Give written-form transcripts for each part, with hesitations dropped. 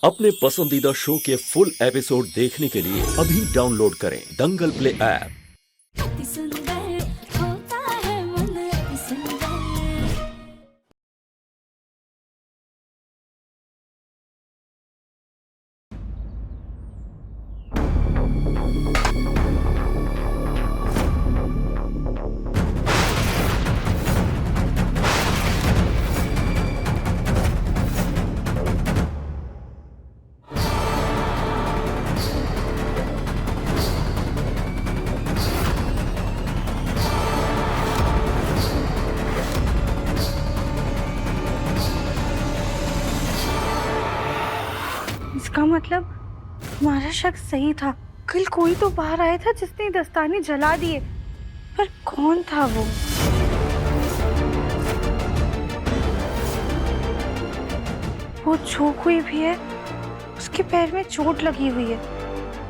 अपने पसंदीदा शो के फुल एपिसोड देखने के लिए अभी डाउनलोड करें दंगल प्ले ऐप। अति सुंदर होता है मन अति सुंदर। इसका मतलब हमारा शक सही था। कल कोई तो बाहर आया था जिसने दस्ताने जला दिए, पर कौन था वो? वो चूक हुई भी है, उसके पैर में चोट लगी हुई है,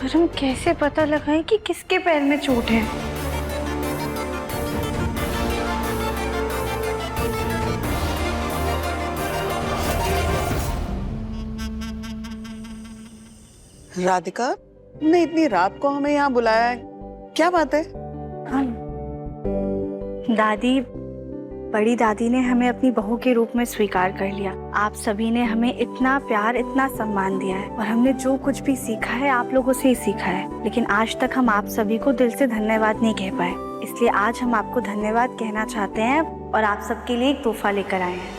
पर हम कैसे पता लगाएं कि किसके पैर में चोट है? राधिका, तुमने इतनी रात को हमें यहाँ बुलाया है, क्या बात है? हाँ दादी, बड़ी दादी ने हमें अपनी बहू के रूप में स्वीकार कर लिया। आप सभी ने हमें इतना प्यार, इतना सम्मान दिया है और हमने जो कुछ भी सीखा है आप लोगों से ही सीखा है। लेकिन आज तक हम आप सभी को दिल से धन्यवाद नहीं कह पाए, इसलिए आज हम आपको धन्यवाद कहना चाहते हैं और आप सबके लिए एक तोहफा लेकर आए हैं।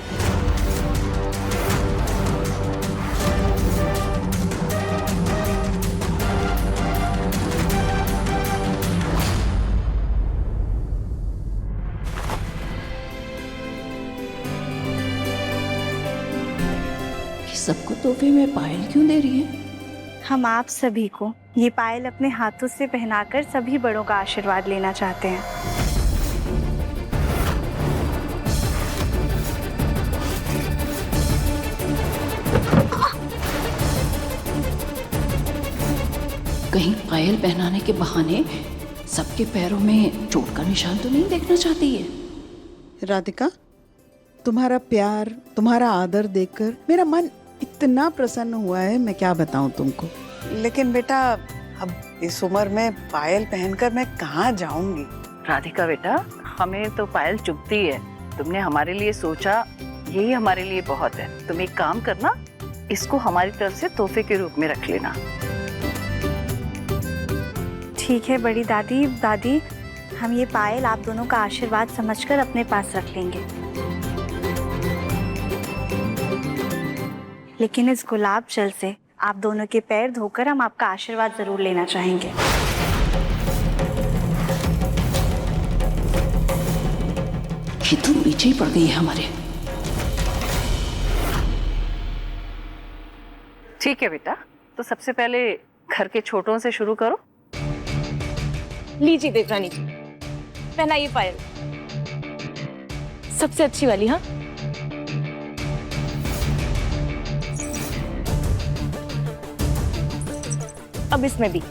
सबको तोहफे में पायल क्यों दे रही है? हम आप सभी को ये पायल अपने हाथों से पहनाकर सभी बड़ों का आशीर्वाद लेना चाहते हैं। कहीं पायल पहनाने के बहाने सबके पैरों में चोट का निशान तो नहीं देखना चाहती है? राधिका, तुम्हारा प्यार, तुम्हारा आदर देखकर मेरा मन इतना प्रसन्न हुआ है, मैं क्या बताऊं तुमको। लेकिन बेटा, अब इस उम्र में पायल पहनकर मैं कहाँ जाऊंगी? राधिका बेटा, हमें तो पायल चुभती है। तुमने हमारे लिए सोचा, यही हमारे लिए बहुत है। तुम एक काम करना, इसको हमारी तरफ से तोहफे के रूप में रख लेना। ठीक है बड़ी दादी, दादी हम ये पायल आप दोनों का आशीर्वाद समझकर अपने पास रख लेंगे। लेकिन इस गुलाब जल से आप दोनों के पैर धोकर हम आपका आशीर्वाद जरूर लेना चाहेंगे। ये तो पीछे ही पड़ गई है हमारे। ठीक है बेटा, तो सबसे पहले घर के छोटों से शुरू करो। लीजिए देवरानी जी, पहनाइए पायल, सबसे अच्छी वाली। हाँ, अब इसमें भी।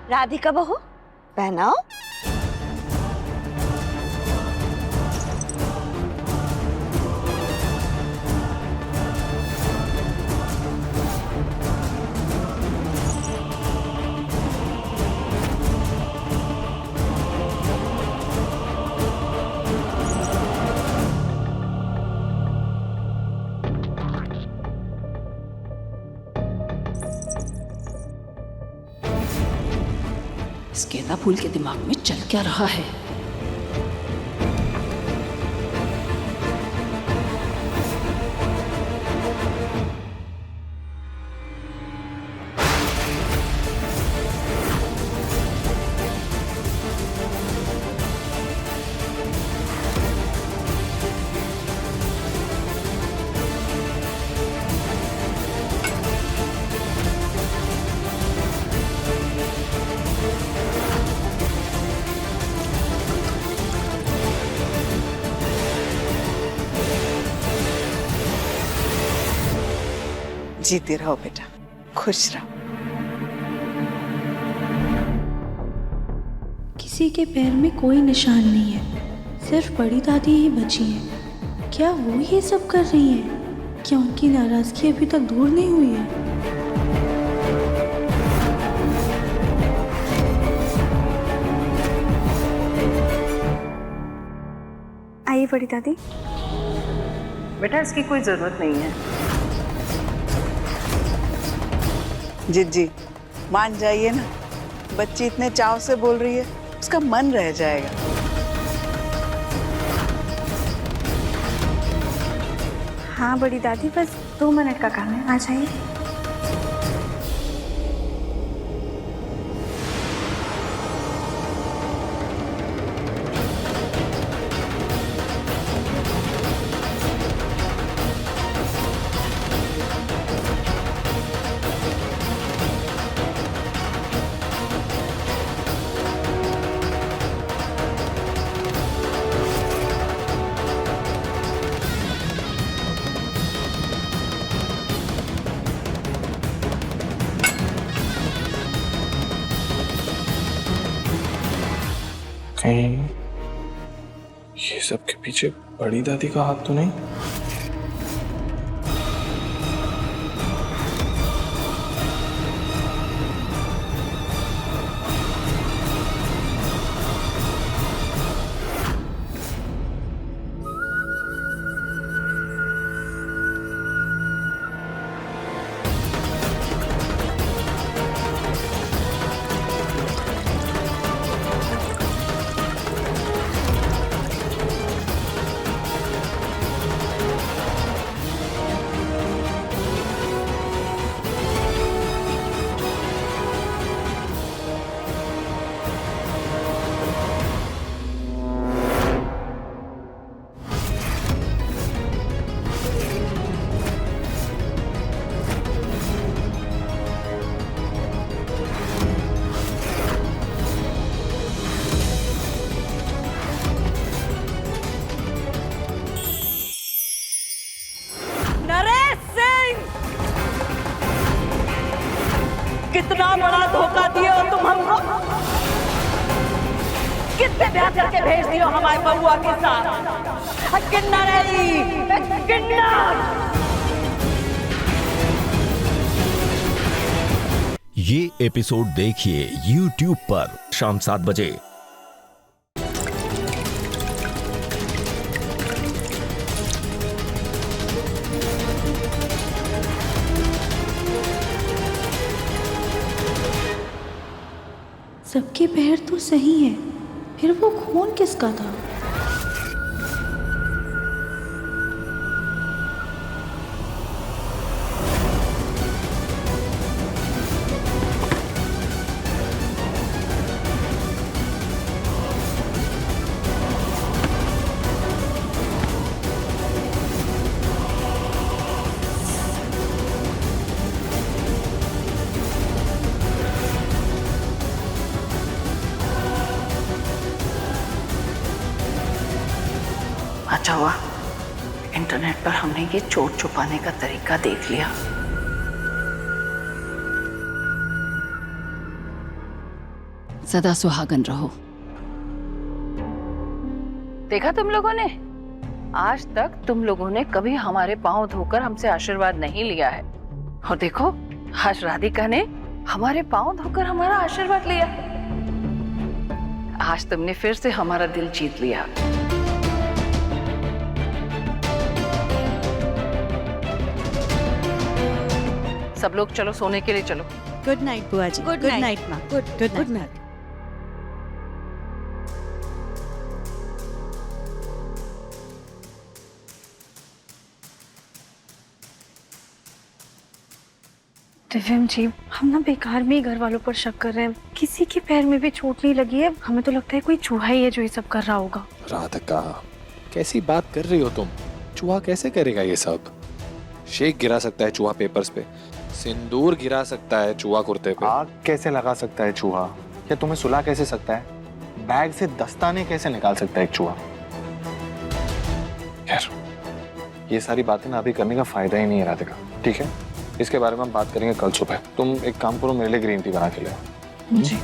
राधिका बहू, पहनाओ। इस गेंदा फूल के दिमाग में चल क्या रहा है? जीते रहो बेटा, खुश रहो। किसी के पैर में कोई निशान नहीं है, सिर्फ बड़ी दादी ही बची हैं। क्या वो ये सब कर रही हैं? क्या उनकी नाराजगी अभी तक दूर नहीं हुई है? आइए बड़ी दादी। बेटा इसकी कोई जरूरत नहीं है। जिज्जी मान जाइए ना, बच्ची इतने चाव से बोल रही है, उसका मन रह जाएगा। हाँ बड़ी दादी, बस 2 मिनट का काम है, आ जाइए। कहीं ये सब के पीछे बड़ी दादी का हाथ तो नहीं? कितना बड़ा धोखा दिए हो तुम हमको। किससे ब्याह करके भेज दियो हमारे बउआ के साथ। किन्नर है किन्नर। ये एपिसोड देखिए YouTube पर शाम 7 बजे। सबके पैर तो सही हैं, फिर वो खून किसका था? अच्छा हुआ इंटरनेट पर हमने ये चोट छुपाने का तरीका देख लिया। सदा सुहागन रहो। देखा तुम लोगों ने, आज तक तुम लोगों ने कभी हमारे पांव धोकर हमसे आशीर्वाद नहीं लिया है, और देखो आज राधिका ने हमारे पांव धोकर हमारा आशीर्वाद लिया। आज तुमने फिर से हमारा दिल जीत लिया। सब लोग चलो सोने के लिए चलो। गुड नाइट बुआ जी। गुड नाइट माँ। Good night. दिव्यम जी, हम ना बेकार में ही घर वालों पर शक कर रहे हैं। किसी के पैर में भी चोट नहीं लगी है। हमें तो लगता है कोई चूहा ही है जो ये सब कर रहा होगा। राधिका, कैसी बात कर रही हो तुम? चूहा कैसे करेगा ये सब? शेक गिरा सकता है चूहा पेपर्स पे, सिंदूर गिरा सकता है चूहा कुर्ते पे। आग कैसे लगा सकता है चूहा? या तुम्हें सुला कैसे सकता है? बैग से दस्ताने कैसे निकाल सकता है एक चूहा? यार ये सारी बातें ना अभी करने का फायदा ही नहीं है राधिका, ठीक है? इसके बारे में हम बात करेंगे कल सुबह। तुम एक काम करो, मेरे लिए ग्रीन टी बना के ले आओ। जी।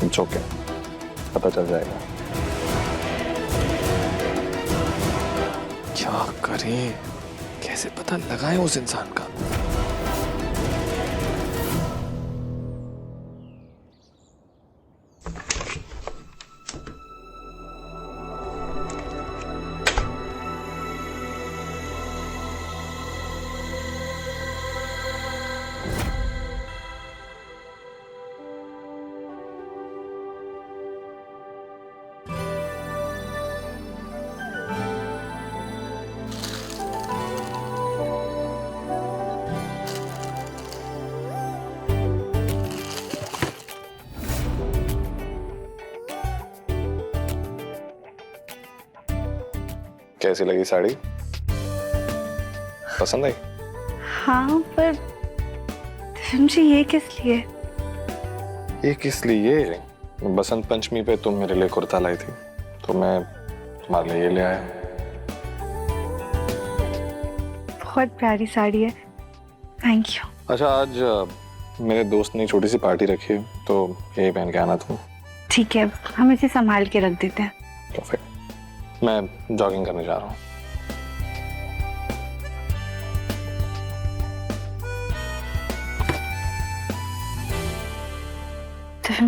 इट्स ओके, पता चल जाएगा। क्या करें, कैसे पता लगाएं उस इंसान का? कैसी लगी साड़ी? पसंद आई? हाँ, पर जी ये किस लिए? ये किस लिए? बसंत पंचमी पे तुम मेरे लिए कुर्ता लाई थी, तो मैं तुम्हारे लिए ये ले आया। बहुत प्यारी साड़ी है, थैंक यू। अच्छा, आज मेरे दोस्त ने छोटी सी पार्टी रखी है, तो यही पहन के आना तुम। ठीक है, हम इसे संभाल के रख देते हैं। परफेक्ट। मैं जॉगिंग करने जा रहा हूँ।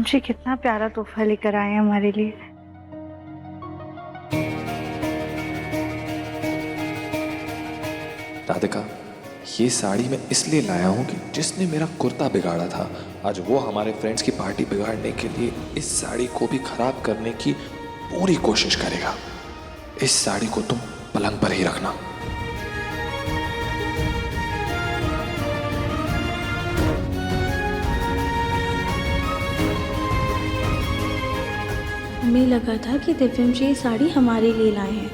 जी कितना प्यारा तोहफा लेकर आए हैं हमारे लिए। राधिका, ये साड़ी मैं इसलिए लाया हूँ कि जिसने मेरा कुर्ता बिगाड़ा था, आज वो हमारे फ्रेंड्स की पार्टी बिगाड़ने के लिए इस साड़ी को भी खराब करने की पूरी कोशिश करेगा। इस साड़ी को तुम पलंग पर ही रखना। हमें लगा था कि दिव्यम जी ये साड़ी हमारे लिए लाए हैं,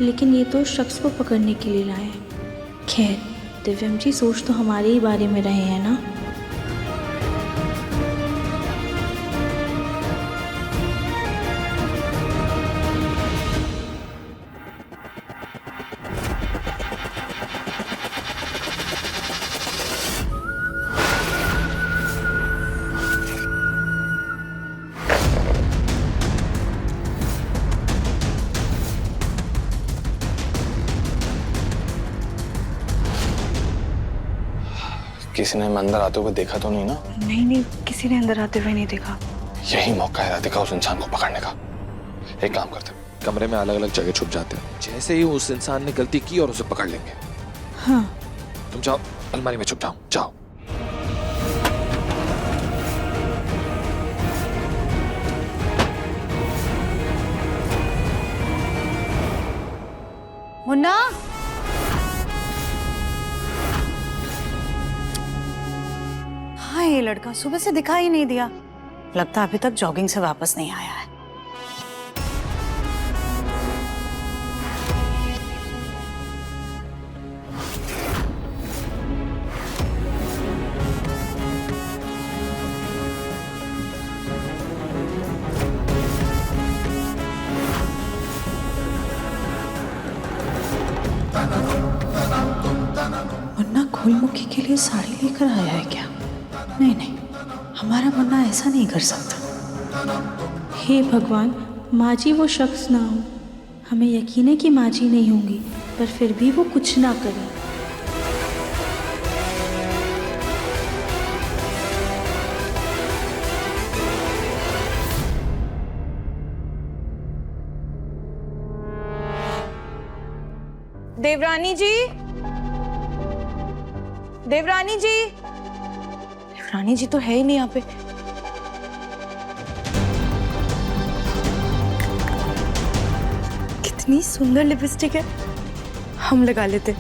लेकिन ये तो शख्स को पकड़ने के लिए लाए हैं। खैर, दिव्यम जी सोच तो हमारे ही बारे में रहे हैं ना। किसी ने अंदर आते हुए देखा तो नहीं ना? नहीं, किसी ने अंदर आते हुए नहीं देखा। यही मौका है राधिका उस इंसान को पकड़ने का। एक काम करते हैं, कमरे में अलग अलग जगह छुप जाते हैं, जैसे ही उस इंसान ने गलती की और उसे पकड़ लेंगे। हाँ। तुम जाओ, अलमारी में छुप जाओ, जाओ। मुन्ना, हाँ ये लड़का सुबह से दिखाई नहीं दिया। लगता अभी तक जॉगिंग से वापस नहीं आया है। मुन्ना घुलमुखी के लिए साड़ी लेकर आया है क्या? नहीं, हमारा मुन्ना ऐसा नहीं कर सकता। हे भगवान, माँ जी वो शख्स ना हो। हमें यकीन है कि माँ जी नहीं होंगी, पर फिर भी वो कुछ ना करें। देवरानी जी, देवरानी जी, देवरानी जी तो है ही नहीं यहाँ पे। कितनी सुंदर लिपस्टिक है, हम लगा लेते।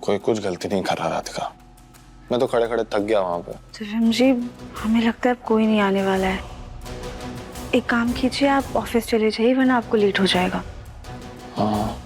कोई कुछ गलती नहीं कर रहा राधिका। मैं तो खड़े खड़े थक गया वहां पे। दिव्यम जी, हमें लगता है अब कोई नहीं आने वाला है। एक काम कीजिए, आप ऑफिस चले जाइए, वरना आपको लेट हो जाएगा। हाँ,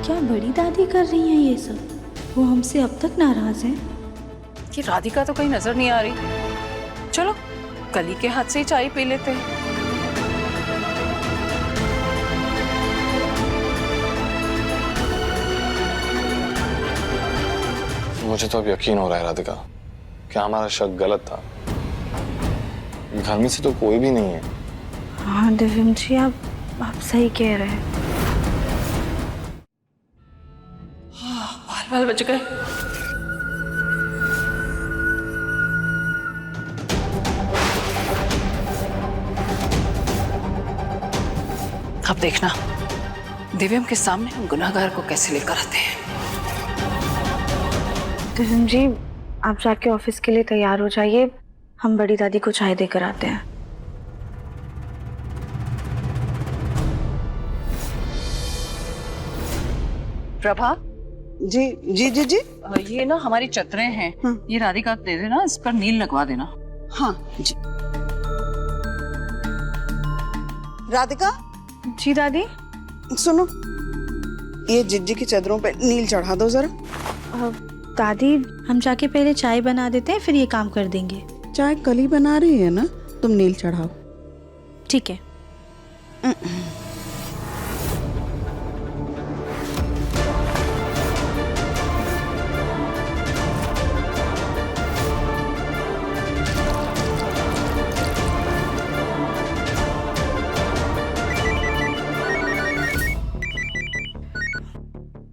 क्या बड़ी दादी कर रही हैं ये सब? वो हमसे अब तक नाराज हैं। कि राधिका तो कहीं नजर नहीं आ रही। चलो कली के हाथ से ही चाय पी लेते हैं। मुझे तो अब यकीन हो रहा है राधिका कि हमारा शक गलत था। घर में से तो कोई भी नहीं है। हाँ दिव्यम जी, आप सही कह रहे हैं। बाल बच गए। अब देखना दिव्यम के सामने हम गुनहगार को कैसे लेकर आते हैं। दिव्यम जी, आप जाके ऑफिस के लिए तैयार हो जाइए, हम बड़ी दादी को चाय देकर आते हैं। प्रभा जी जी जी जी। ये ना हमारी चदरें हैं, ये राधिका को दे देना, इस पर नील लगवा देना। हाँ जी। राधिका। जी दादी। सुनो, ये जिज्जी की चादरों पे नील चढ़ा दो जरा। दादी, हम जाके पहले चाय बना देते हैं, फिर ये काम कर देंगे। चाय कली बना रही है ना, तुम नील चढ़ाओ। ठीक है।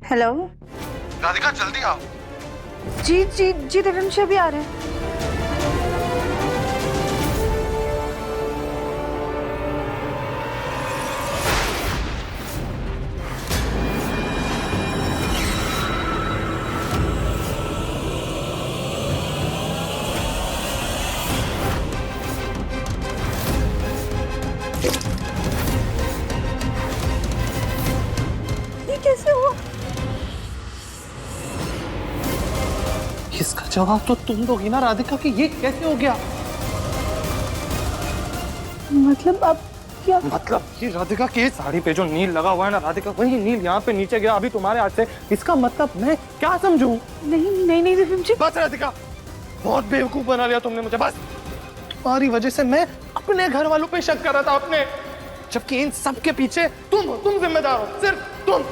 हेलो राधिका जल्दी आओ। जी जी जी दिव्यम जी अभी आ रहे हैं। ये कैसे हुआ? इसका जवाब तो तुम दोगी ना राधिका कि ये कैसे हो गया। मतलब अब क्या? मतलब कि राधिका की साड़ी पे जो नील लगा हुआ है ना राधिका, वही नील यहाँ पे नीचे गया अभी तुम्हारे हाथ से। इसका मतलब मैं क्या समझूं? नहीं नहीं नहीं दिव्यम जी। बस राधिका, बहुत बेवकूफ बना लिया तुमने मुझे। बस तुम्हारी वजह से मैं अपने घर वालों पे शक कर रहा था अपने, जबकि इन सब के पीछे तुम जिम्मेदार हो, सिर्फ तुम।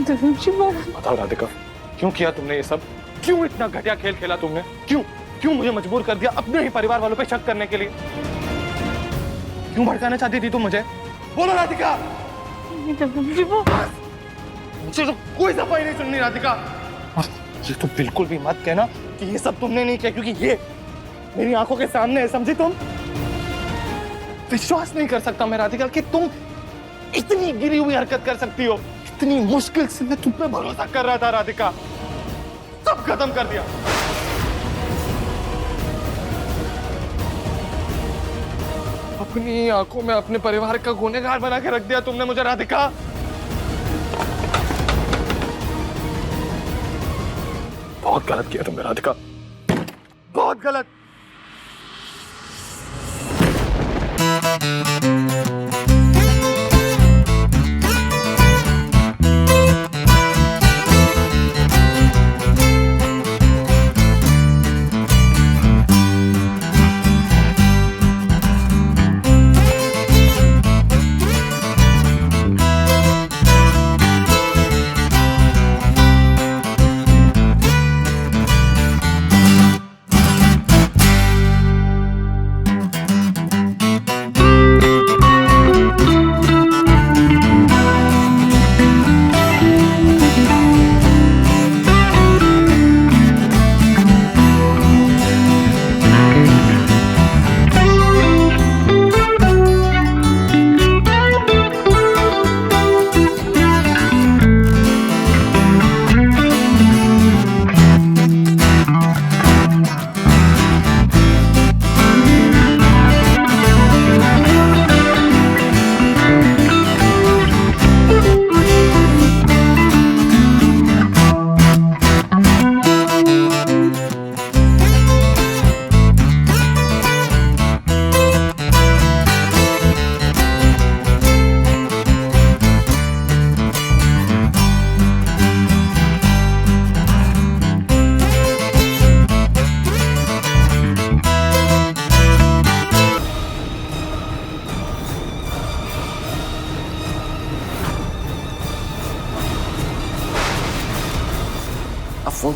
बताओ राधिका, क्यों किया तुमने ये सब? क्यों इतना घटिया खेल खेला तुमने? क्यों मुझे मजबूर कर दिया अपने ही परिवार वालों पे शक करने के लिए? क्यों भड़काना चाहती थी तुम मुझे? बोलो राधिका। मुझे तो कोई सफाई नहीं सुननी राधिका। और ये तो बिल्कुल भी मत कहना कि ये सब तुमने नहीं किया, क्योंकि ये मेरी आंखों के सामने है, समझी तुम? विश्वास नहीं कर सकता मैं राधिका कि तुम इतनी गिरी हुई हरकत कर सकती हो। इतनी मुश्किल से मैं तुम पे भरोसा कर रहा था राधिका, सब खत्म कर दिया। अपनी आंखों में अपने परिवार का गुनहगार बना के रख दिया तुमने मुझे राधिका। बहुत गलत किया तुमने राधिका, बहुत गलत।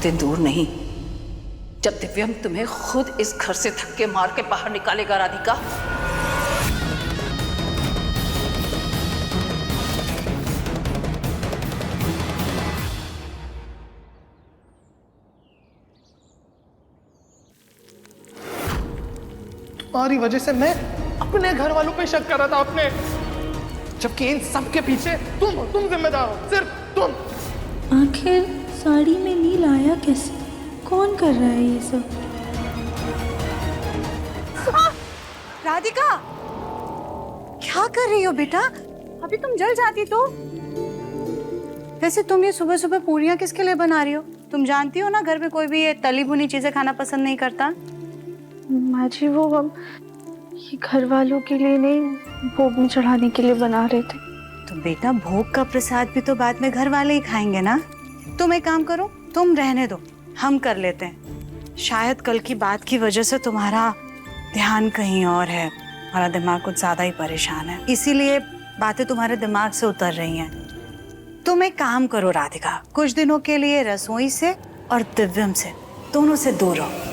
दिन दूर नहीं जब दिव्यम तुम्हें खुद इस घर से धक्के मार के बाहर निकालेगा राधिका। तुम्हारी वजह से मैं अपने घर वालों पे शक कर रहा था अपने, जबकि इन सब के पीछे तुम जिम्मेदार हो, सिर्फ तुम। आखिर साड़ी में नील आया कैसे? कौन कर रहा है ये सब? राधिका, क्या कर रही हो बेटा? अभी तुम जल जाती तो। वैसे तुम ये सुबह सुबह पूरियां किसके लिए बना रही हो? तुम जानती हो ना घर में कोई भी ये तली भुनी चीजें खाना पसंद नहीं करता। माँ जी वो हम ये घर वालों के लिए नहीं, भोग में चढ़ाने के लिए बना रहे थे। तो बेटा भोग का प्रसाद भी तो बाद में घर वाले ही खाएंगे ना। तुम एक काम करो, तुम रहने दो, हम कर लेते हैं। शायद कल की बात की वजह से तुम्हारा ध्यान कहीं और है, हमारा दिमाग कुछ ज्यादा ही परेशान है, इसीलिए बातें तुम्हारे दिमाग से उतर रही हैं। तुम एक काम करो राधिका, कुछ दिनों के लिए रसोई से और दिव्यम से दोनों से दूर रहो।